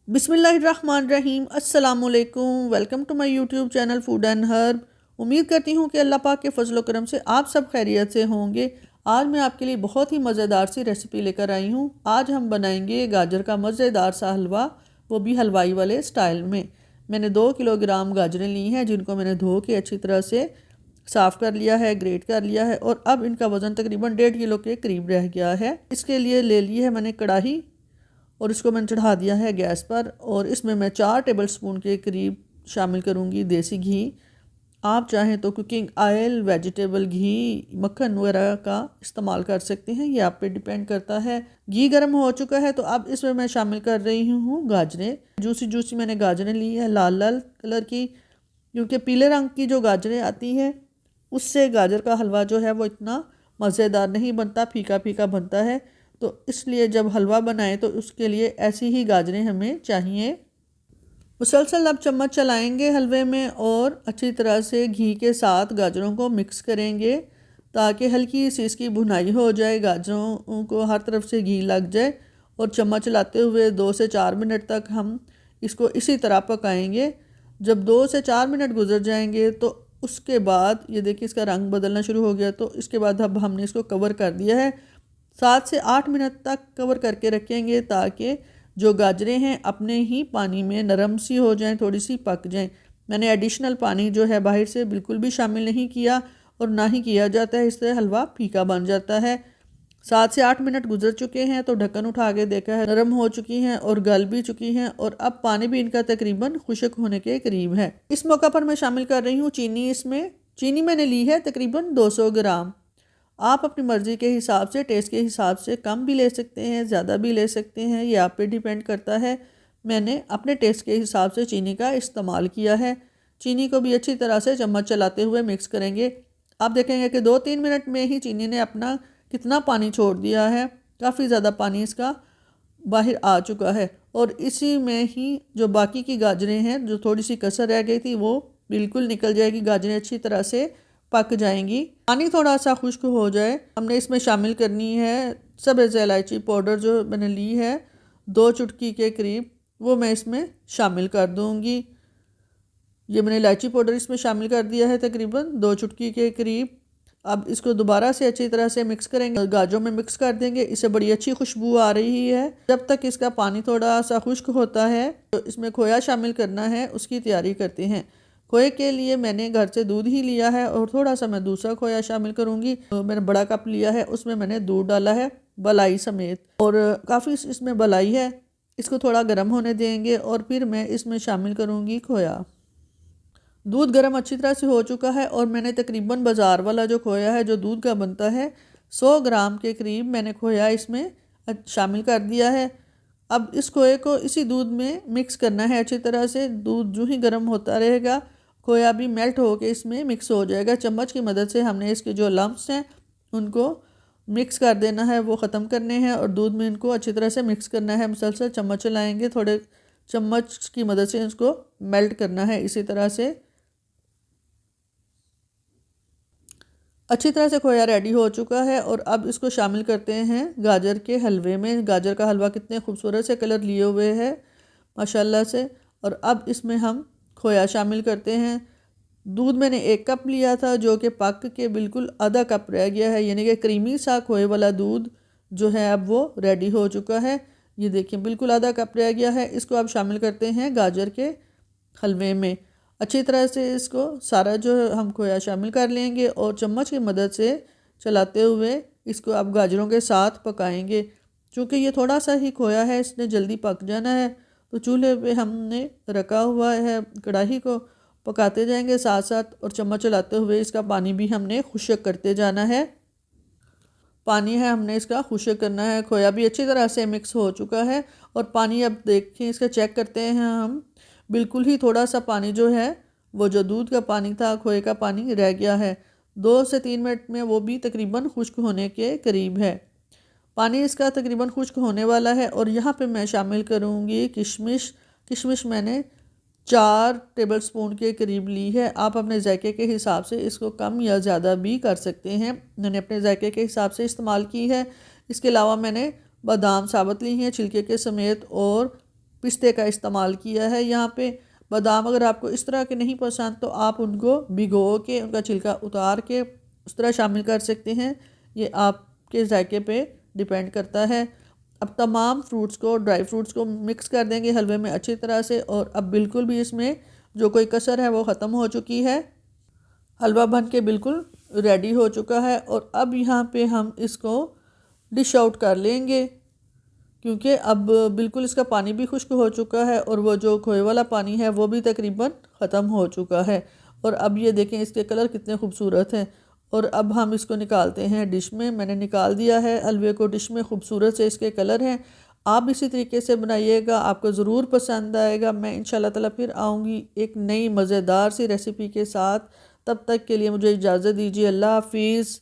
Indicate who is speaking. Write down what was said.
Speaker 1: बिस्मिल्लाहिर्रहमानिर्रहीम अस्सलामुअलैकुम। Welcome to my YouTube channel food and herb. उम्मीद करती हूँ कि अल्लाह पाक के फजल करम से आप सब खैरियत से होंगे। आज मैं आपके लिए बहुत ही मज़ेदार सी रेसिपी लेकर आई हूँ। आज हम बनाएंगे गाजर का मज़ेदार सा हलवा, वो भी हलवाई वाले स्टाइल में। मैंने 2 किलोग्राम गाजरें ली हैं, जिनको मैंने धो के अच्छी तरह से साफ़ कर लिया है, ग्रेट कर लिया है, और अब इनका वज़न तकरीबन 1.5 किलो के करीब रह गया है। इसके लिए ले ली है मैंने कढ़ाई और इसको मैंने चढ़ा दिया है गैस पर, और इसमें मैं 4 टेबल स्पून के करीब शामिल करूँगी देसी घी। आप चाहें तो कुकिंग ऑयल, वेजिटेबल घी, मक्खन वगैरह का इस्तेमाल कर सकते हैं, ये आप पे डिपेंड करता है। घी गर्म हो चुका है तो अब इसमें मैं शामिल कर रही हूँ गाजरें। जूसी जूसी मैंने गाजरें ली है, लाल लाल कलर की, क्योंकि पीले रंग की जो गाजरें आती हैं उससे गाजर का हलवा जो है वो इतना मज़ेदार नहीं बनता, फीका फीका बनता है। तो इसलिए जब हलवा बनाएं तो उसके लिए ऐसी ही गाजरें हमें चाहिए। मुसलसल अब चम्मच चलाएंगे हलवे में और अच्छी तरह से घी के साथ गाजरों को मिक्स करेंगे ताकि हल्की सी इसकी भुनाई हो जाए, गाजरों को हर तरफ से घी लग जाए। और चम्मच चलाते हुए 2 से 4 मिनट तक हम इसको इसी तरह पकाएंगे। जब 2 से 4 मिनट गुजर जाएंगे तो उसके बाद ये देखिए इसका रंग बदलना शुरू हो गया, तो इसके बाद अब हमने इसको कवर कर दिया है। 7 से 8 मिनट तक कवर करके रखेंगे ताकि जो गाजरें हैं अपने ही पानी में नरम सी हो जाएं, थोड़ी सी पक जाएं। मैंने एडिशनल पानी जो है बाहर से बिल्कुल भी शामिल नहीं किया और ना ही किया जाता है, इससे हलवा फीका बन जाता है। 7 से 8 मिनट गुजर चुके हैं तो ढक्कन उठा के देखा है, नरम हो चुकी हैं और गल भी चुकी हैं, और अब पानी भी इनका तकरीबन खुश्क होने के करीब है। इस मौका पर मैं शामिल कर रही हूँ चीनी। इसमें चीनी मैंने ली है तकरीबन 200 ग्राम। आप अपनी मर्ज़ी के हिसाब से, टेस्ट के हिसाब से कम भी ले सकते हैं, ज़्यादा भी ले सकते हैं, ये आप पे डिपेंड करता है। मैंने अपने टेस्ट के हिसाब से चीनी का इस्तेमाल किया है। चीनी को भी अच्छी तरह से चम्मच चलाते हुए मिक्स करेंगे। आप देखेंगे कि 2-3 मिनट में ही चीनी ने अपना कितना पानी छोड़ दिया है, काफ़ी ज़्यादा पानी इसका बाहर आ चुका है। और इसी में ही जो बाकी की गाजरें हैं, जो थोड़ी सी कसर रह गई थी, वो बिल्कुल निकल जाएगी, गाजरें अच्छी तरह से पक जाएंगी। पानी थोड़ा सा खुश्क हो जाए, हमने इसमें शामिल करनी है सब्ज़ इलायची पाउडर, जो मैंने ली है 2 चुटकी के करीब, वो मैं इसमें शामिल कर दूंगी। ये मैंने इलायची पाउडर इसमें शामिल कर दिया है तकरीबन 2 चुटकी के करीब। अब इसको दोबारा से अच्छी तरह से मिक्स करेंगे, गाजरों में मिक्स कर देंगे। इससे बड़ी अच्छी खुशबू आ रही है। जब तक इसका पानी थोड़ा सा खुश्क होता है तो इसमें खोया शामिल करना है, उसकी तैयारी करते हैं। खोए के लिए मैंने घर से दूध ही लिया है और थोड़ा सा मैं दूसरा खोया शामिल करूँगी। तो मैंने बड़ा कप लिया है, उसमें मैंने दूध डाला है बलाई समेत, और काफ़ी इसमें बलाई है। इसको थोड़ा गर्म होने देंगे और फिर मैं इसमें शामिल करूँगी खोया। दूध गर्म अच्छी तरह से हो चुका है और मैंने तकरीबन बाज़ार वाला जो खोया है, जो दूध का बनता है, 100 ग्राम के करीब मैंने खोया इसमें शामिल कर दिया है। अब इस खोए को इसी दूध में मिक्स करना है अच्छी तरह से। दूध जो ही गर्म होता रहेगा, खोया भी मेल्ट होके इसमें मिक्स हो जाएगा। चम्मच की मदद से हमने इसके जो लम्प्स हैं उनको मिक्स कर देना है, वो ख़त्म करने हैं, और दूध में इनको अच्छी तरह से मिक्स करना है। मुसलसल चम्मच चलाएंगे, थोड़े चम्मच की मदद से इसको मेल्ट करना है। इसी तरह से अच्छी तरह से खोया रेडी हो चुका है और अब इसको शामिल करते हैं गाजर के हलवे में। गाजर का हलवा कितने खूबसूरत से कलर लिए हुए है माशाल्लाह से। और अब इसमें हम खोया शामिल करते हैं। दूध मैंने 1 कप लिया था, जो कि पक के बिल्कुल आधा कप रह गया है, यानी कि क्रीमी सा खोए वाला दूध जो है अब वो रेडी हो चुका है। ये देखिए बिल्कुल आधा कप रह गया है। इसको अब शामिल करते हैं गाजर के हलवे में। अच्छी तरह से इसको सारा जो हम खोया शामिल कर लेंगे और चम्मच की मदद से चलाते हुए इसको अब गाजरों के साथ पकाएंगे। क्योंकि ये थोड़ा सा ही खोया है, इसने जल्दी पक जाना है, तो चूल्हे पे हमने रखा हुआ है कढ़ाई को, पकाते जाएंगे साथ साथ, और चम्मच चलाते हुए इसका पानी भी हमने खुश्क करते जाना है। पानी है हमने इसका खुश्क करना है। खोया भी अच्छी तरह से मिक्स हो चुका है और पानी अब देखें इसका चेक करते हैं हम। बिल्कुल ही थोड़ा सा पानी जो है, वो जो दूध का पानी था, खोए का पानी रह गया है। 2 से 3 मिनट में वो भी तकरीबन खुश्क होने के करीब है। पानी इसका तकरीबन खुश्क होने वाला है और यहाँ पे मैं शामिल करूँगी किशमिश। किशमिश मैंने 4 टेबल स्पून के करीब ली है। आप अपने जायके के हिसाब से इसको कम या ज़्यादा भी कर सकते हैं। मैंने अपने जायके के हिसाब से इस्तेमाल की है। इसके अलावा मैंने बादाम साबुत ली हैं छिलके के समेत, और पिस्ते का इस्तेमाल किया है यहाँ पे। बादाम अगर आपको इस तरह के नहीं पसंद तो आप उनको भिगो के उनका छिलका उतार के उस तरह शामिल कर सकते हैं, ये आपके जायके पे डिपेंड करता है। अब तमाम फ्रूट्स को, ड्राई फ्रूट्स को मिक्स कर देंगे हलवे में अच्छी तरह से, और अब बिल्कुल भी इसमें जो कोई कसर है वो ख़त्म हो चुकी है। हलवा बन के बिल्कुल रेडी हो चुका है, और अब यहाँ पे हम इसको डिश आउट कर लेंगे, क्योंकि अब बिल्कुल इसका पानी भी खुश्क हो चुका है और वो जो खोए वाला पानी है वो भी तकरीबन ख़त्म हो चुका है। और अब ये देखें इसके कलर कितने खूबसूरत हैं। और अब हम इसको निकालते हैं डिश में। मैंने निकाल दिया है हलवे को डिश में, खूबसूरत से इसके कलर हैं। आप इसी तरीके से बनाइएगा, आपको ज़रूर पसंद आएगा। मैं इंशाल्लाह ताला फिर आऊँगी एक नई मज़ेदार सी रेसिपी के साथ। तब तक के लिए मुझे इजाज़त दीजिए। अल्लाह हाफिज़।